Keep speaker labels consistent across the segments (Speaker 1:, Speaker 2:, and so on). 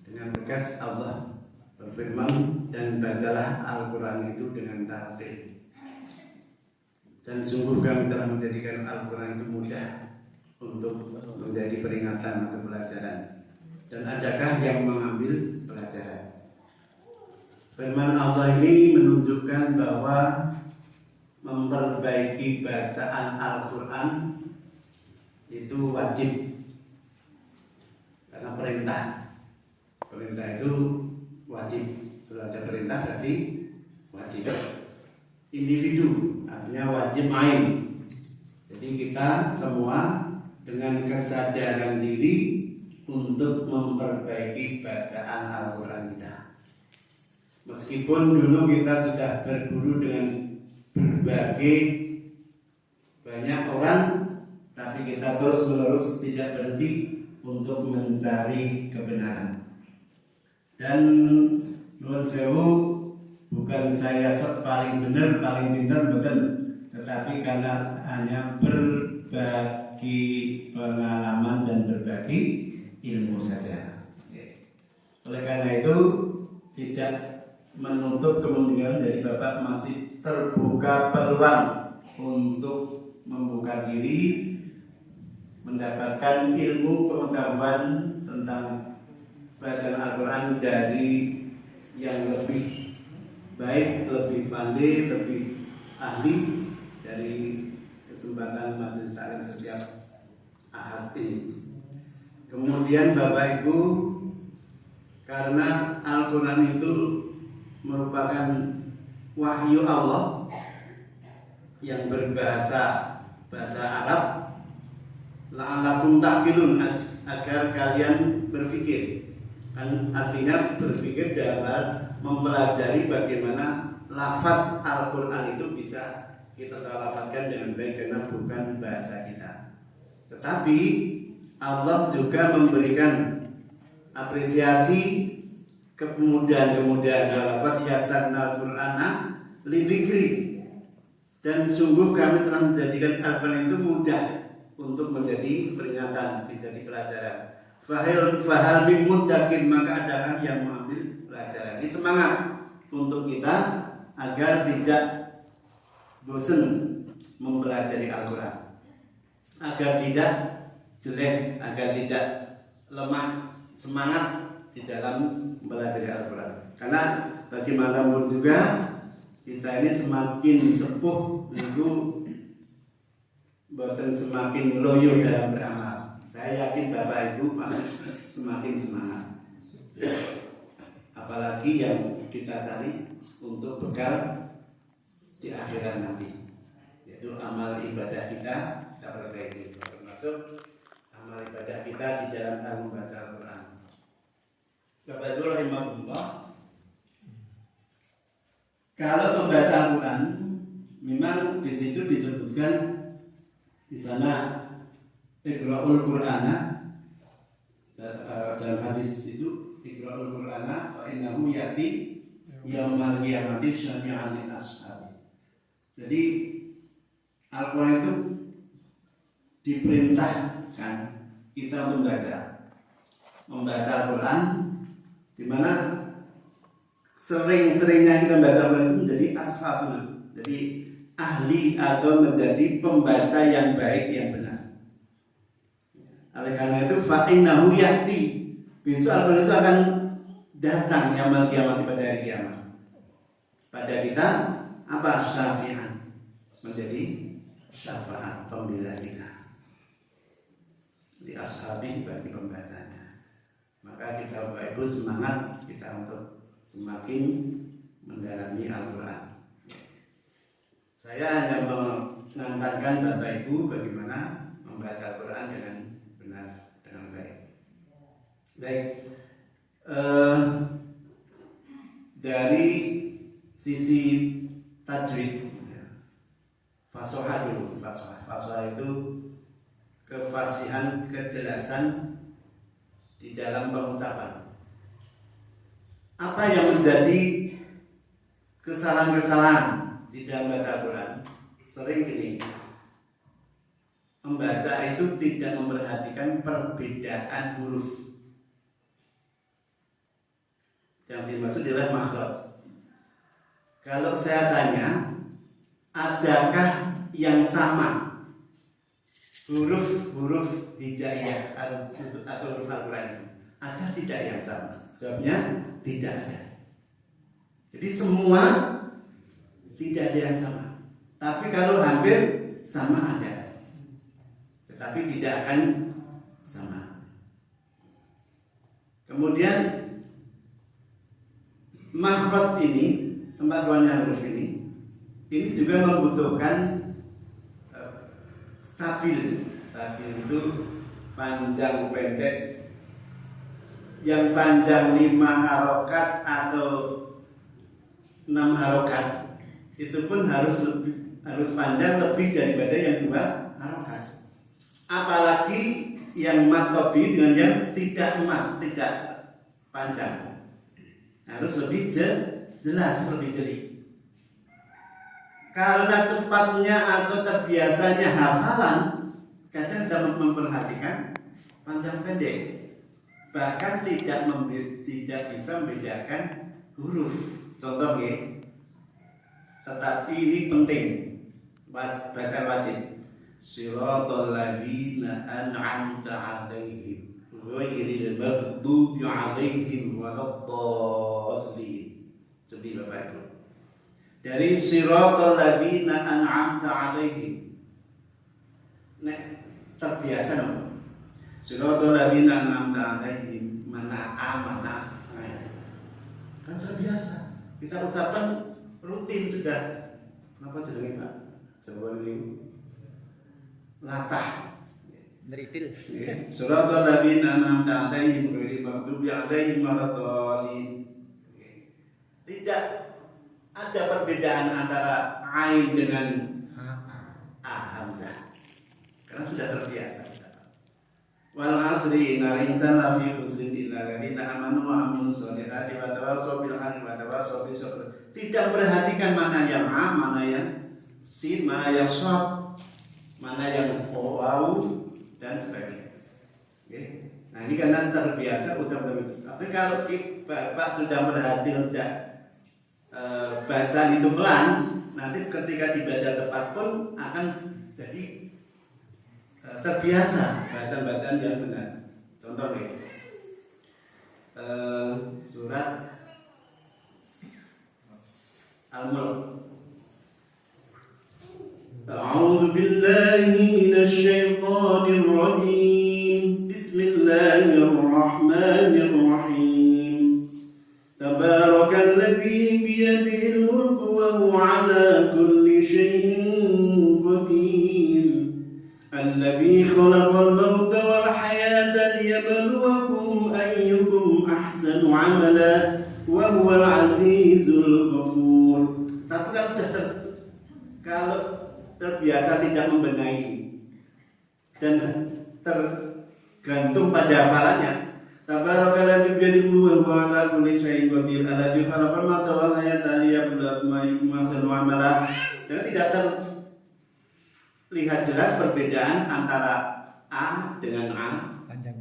Speaker 1: Dengan tegas Allah berfirman, dan bacalah Al-Quran itu dengan tartil. Dan sungguh kami telah menjadikan Al-Quran itu mudah untuk menjadi peringatan atau pelajaran. Dan adakah yang mengambil pelajaran? Firman Allah ini menunjukkan bahwa memperbaiki bacaan Al-Quran itu wajib, karena perintah itu wajib. Kalau ada perintah berarti wajib. Individu artinya wajib ain. Jadi kita semua dengan kesadaran diri untuk memperbaiki bacaan Al-Quran kita. Meskipun dulu kita sudah berguru dengan berbagai banyak orang, tapi kita terus menerus tidak berhenti untuk mencari kebenaran. Dan nuwun sewu, bukan saya paling benar, paling pintar, betul, tetapi karena hanya berbagi pengalaman dan berbagi ilmu saja. Oleh karena itu tidak menutup kemungkinan dari Bapak masih terbuka peluang untuk membuka diri, mendapatkan ilmu pengetahuan tentang bacaan Al-Quran dari yang lebih baik, lebih pandai, lebih ahli dari kesempatan majelis taklim setiap Ahad ini. Kemudian Bapak Ibu, karena Al-Quran itu merupakan wahyu Allah yang berbahasa Arab, la'allakum ta'qilun, agar kalian berpikir. Kan artinya berpikir dalam hal mempelajari bagaimana lafaz Al-Quran itu bisa kita lafazkan dengan baik karena bukan bahasa kita. Tetapi Allah juga memberikan apresiasi kemudahan-kemudahan dalam yasarnal Qur'ana lidzikri, dan sungguh kami telah menjadikan Al-Quran itu mudah untuk menjadi peringatan, menjadi pelajaran. Fahal min muttaqin, maka ada yang mengambil pelajaran. Ini semangat untuk kita agar tidak bosan mempelajari Al-Quran, agar tidak jelek, agar tidak lemah semangat di dalam mempelajari Al-Quran. Karena bagaimanapun juga kita ini semakin sepuh itu bukan semakin loyo dalam beramal. Saya yakin Bapak Ibu pasti semakin semangat. Apalagi yang kita cari untuk bekal di akhirat nanti, yaitu amal ibadah kita perbaiki, termasuk amal ibadah kita di dalam membaca Al-Quran. Bapak Ibu rahimahullah, kalau membaca Al-Quran memang di situ disebutkan di sana Iqra'ul Qur'ana, dalam hadis itu Iqra'ul Qur'ana fa innahu yati yaumal qiyamati syafi'an lil ashab. Jadi Al-Quran itu diperintahkan kita untuk membaca Al-Quran, di mana sering-seringnya kita membaca Al-Quran itu menjadi ashabul, jadi ahli atau menjadi pembaca yang baik, yang benar. Oleh karena itu fa'innahu ya'ti, besok Al-Quran itu akan datang yaumul kiamat, pada hari kiamat. Pada kita apa? Syafi'an, menjadi syafaat, pembela kita, di ashabi, bagi pembacanya. Maka kita Bapak Ibu semangat kita untuk semakin mendalami Al-Quran. Saya hanya mengantarkan Bapak Ibu bagaimana membaca Al-Quran dengan benar, dengan baik. Dari sisi tajwid, fasoha dulu. Fasoha itu kefasihan, kejelasan di dalam pengucapan. Apa yang menjadi kesalahan-kesalahan di dalam baca Al-Quran? Sering gini, membaca itu tidak memperhatikan perbedaan huruf. Yang dimaksud adalah makhraj. Kalau saya tanya, adakah yang sama huruf-huruf hijaiyah atau huruf Al-Quran? Ada tidak yang sama? Jawabnya tidak ada. Jadi semua tidak ada yang sama. Tapi kalau hampir sama ada, tetapi tidak akan sama. Kemudian makhraj ini, tempat keluarnya huruf ini juga membutuhkan stabil. Stabil itu panjang pendek. Yang panjang 5 harokat atau 6 harokat itu pun harus panjang lebih daripada yang 2 harokat. Apalagi yang mat tobi dengan yang tidak mat, tidak panjang, harus lebih jelas, lebih jeli. Karena cepatnya atau terbiasanya hafalan, kadang kita memperhatikan panjang pendek, bahkan tidak bisa membedakan huruf. Contoh ya, tetapi ini penting, baca wajib. Shiratal ladzina an'amta 'alaihim ghairil maghdubi 'alaihim waladdallin. Jadi Bapak Ibu, dari shiratal ladzina an'amta 'alaihim, terbiasa dong. Shiratal ladzina an'amta 'alaihim, mana kan terbiasa. Kita ucapkan rutin sudah. Kenapa jenenge Pak? Jawaban ini latah.
Speaker 2: Dritil.
Speaker 1: Shiratal ladzina an'amta 'alaihim ghairil maghdubi 'alaihim waladdallin. Tidak ada perbedaan antara ain dengan hamzah. Karena sudah terbiasa. Wal 'asri innal insana lafi khusrin illa alladziina aamanu wa 'amilus sholihati wa tawassaw bil haqqi wa tawassaw bis sabr. Tidak perhatikan mana yang a, mana yang sin, mana yang shad, mana yang waw dan sebagainya. Oke. Nah, ini karena terbiasa ucapan itu. Tapi kalau Bapak sudah perhatikan sejak bacaan itu pelan, nanti ketika dibaca cepat pun akan jadi terbiasa bacaan-bacaan yang benar. Contoh nih, surat Al-Mulk. A'udzu billahi minasy syaithanir rajim. Bismillahirrahmanirrahim. Tabarakalladzi biyadihil mulku wa huwa 'ala kulli syai'in qadir. Alladzi khalaqal mauta wal hayata liyabluwakum ayyukum ahsanu 'amala wa huwal 'azizul ghafur. Tapi kalau terbiasa tidak membenahi dan tergantung pada hafalannya, tabarakalladzi biyadihi mulku wa huwa 'ala kulli syai'in qadir. Alladzi khalaqal mauta wal hayata liyabluwakum ayyukum ahsanu 'amala. Jadi tidak terlihat jelas perbedaan antara a dengan a, panjang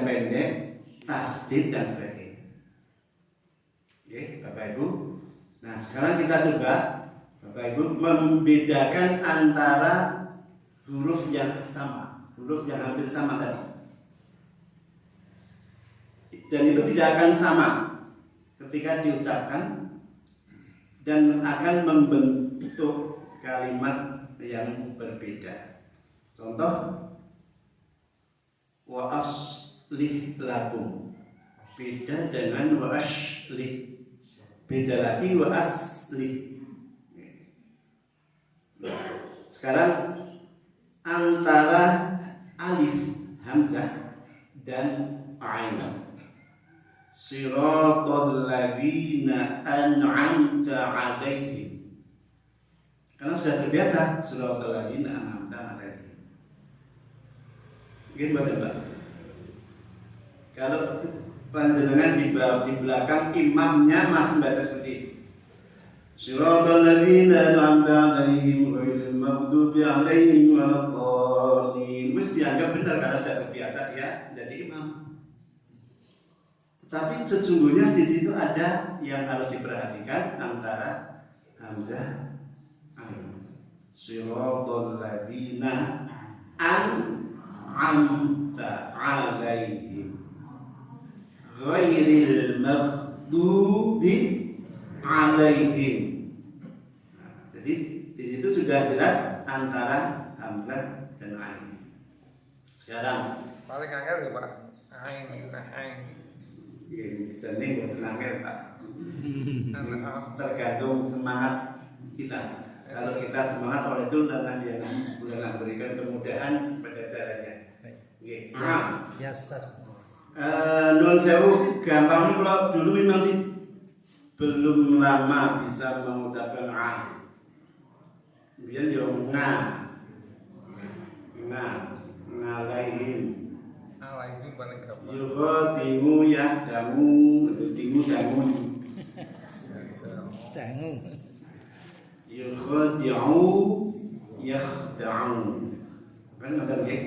Speaker 1: pendek, tasdid dan sebagainya. Oke, Bapak Ibu. Nah, sekarang kita coba Bapak Ibu membedakan antara huruf yang sama, huruf yang hampir sama tadi. Dan itu tidak akan sama ketika diucapkan dan akan membentuk kalimat yang berbeda. Contoh, wa aslih lakum, beda dengan wa aslih, beda lagi wa aslih. Sekarang antara alif hamzah dan ain, siratal ladzina an'amta 'alaihim. Karena sudah terbiasa siratal ladzina an'amta 'alaihim. Mungkin Bapak, kalau panjenengan di belakang imamnya masih baca seperti itu, siratal ladzina an'amta 'alaihim ghairil maghdubi 'alaihim waladdallin, mesti dianggap benar karena sudah terbiasa dia jadi imam. Tapi sesungguhnya di situ ada yang harus diperhatikan antara hamzah ain. Shiratal ladzina an'amta 'alaihim ghairil maghdubi 'alaihim. Jadi di situ sudah jelas antara hamzah dan ain. Sekarang
Speaker 2: paling angel ya Pak, ain.
Speaker 1: jadi buat angel Pak. Tergantung semangat kita. Kalau kita semangat oleh itu karena dia sebulan berikan kemudahan pada caranya. Oke.
Speaker 3: Yes, sir.
Speaker 1: Nun sewu gampangnya kalau dulu memang belum lama bisa mengucapkan a. Kemudian yang ngalahin.
Speaker 2: Alaihim paling gampang.
Speaker 1: Yukhadimu yahdamu, dingu dangun.
Speaker 3: Dangu.
Speaker 1: Yukhadi'u yakhda'u. Kan macam ni.